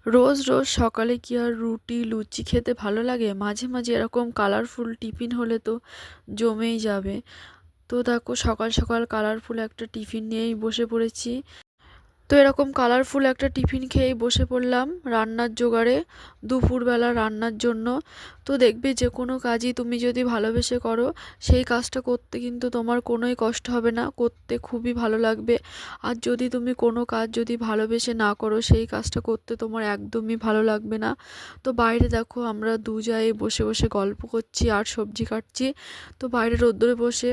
রোজ রোজ সকালে কি আর রুটি লুচি খেতে ভালো লাগে? মাঝে মাঝে এরকম কালারফুল টিফিন হলে তো জমেই যাবে। তো দেখো সকাল সকাল কালারফুল একটা টিফিন নিয়েই বসে পড়েছি। তো এরকম কালারফুল একটা টিফিন খেয়েই বসে পড়লাম রান্নার জোগাড়ে, দুপুরবেলা রান্নার জন্য। তো দেখবে যে কোনো কাজই তুমি যদি ভালোবেসে করো, সেই কাজটা করতে কিন্তু তোমার কোনোই কষ্ট হবে না, করতে খুবই ভালো লাগবে। আর যদি তুমি কোনো কাজ যদি ভালোবেসে না করো, সেই কাজটা করতে তোমার একদমই ভালো লাগবে না। তো বাইরে দেখো আমরা দু জায়ে বসে বসে গল্প করছি আর সবজি কাটছি। তো বাইরে রোদ্দুরে বসে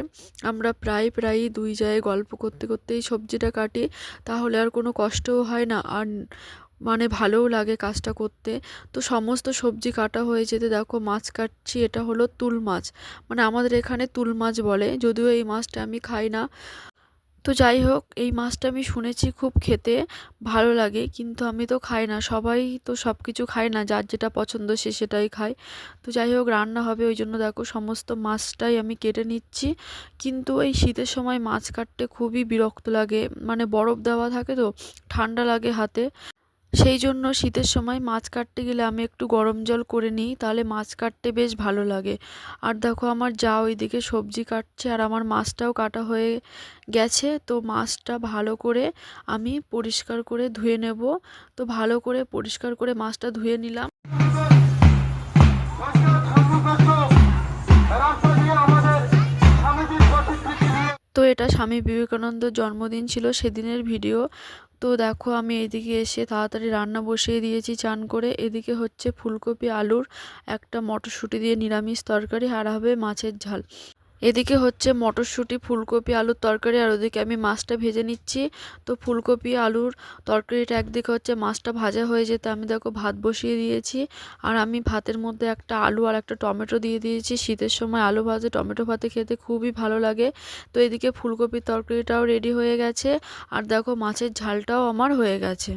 আমরা প্রায়ই দুই জায়ে গল্প করতে করতেই সবজিটা কাটি। তাহলে আর কোনো কষ্টও হয় না, আর মানে ভালোও লাগে কাজটা করতে। তো সমস্ত সবজি কাটা হয়ে যেতে দেখো মাছ কাটছি, এটা হলো তুল মাছ। মানে আমাদের এখানে তুল মাছ বলে, যদিও এই মাছটা আমি খাই না। তো যাই হোক, এই মাছটা আমি শুনেছি খুব খেতে ভালো লাগে, কিন্তু আমি তো খাই না। সবাই তো সব কিছু খায় না, যার যেটা পছন্দ সে সেটাই খায়। তো যাই হোক, রান্না হবে ওই জন্য দেখো সমস্ত মাছটাই আমি কেটে নিচ্ছি। কিন্তু এই শীতের সময় মাছ কাটতে খুবই বিরক্ত লাগে, মানে বরফ দেওয়া থাকে তো ঠান্ডা লাগে হাতে। সেই জন্য শীতের সময় মাছ কাটতে গেলে আমি একটু গরম জল করে নিই, তাহলে মাছ কাটতে বেশ ভালো লাগে। আর দেখো আমার যা ওইদিকে সবজি কাটছে আর আমার মাছটাও কাটা হয়ে গেছে। তো মাছটা ভালো করে আমি পরিষ্কার করে ধুয়ে নেব। তো ভালো করে পরিষ্কার করে মাছটা ধুয়ে নিলাম। তো এটা স্বামী বিবেকানন্দের জন্মদিন ছিল, সেদিনের ভিডিও। তো দেখো আমি এদিকে এসে তাড়াতাড়ি রান্না বসিয়ে দিয়েছি চান করে। এদিকে হচ্ছে ফুলকপি আলুর একটা মটরশুঁটি দিয়ে নিরামিষ তরকারি, আর হবে মাছের ঝাল। এদিকে হচ্ছে মটরশুঁটি ফুলকপি আলুর তরকারি, আর ওদিকে আমি মাছটা ভেজে নিচ্ছি। তো ফুলকপি আলুর তরকারিটা একদিকে হচ্ছে, মাছটা ভাজা হয়ে যেতে আমি দেখো ভাত বসিয়ে দিয়েছি। আর আমি ভাতের মধ্যে একটা আলু আর একটা টমেটো দিয়ে দিয়েছি। শীতের সময় আলু ভাজা টমেটো ভাতে খেতে খুবই ভালো লাগে। তো এদিকে ফুলকপির তরকারিটাও রেডি হয়ে গেছে, আর দেখো মাছের ঝালটাও আমার হয়ে গেছে।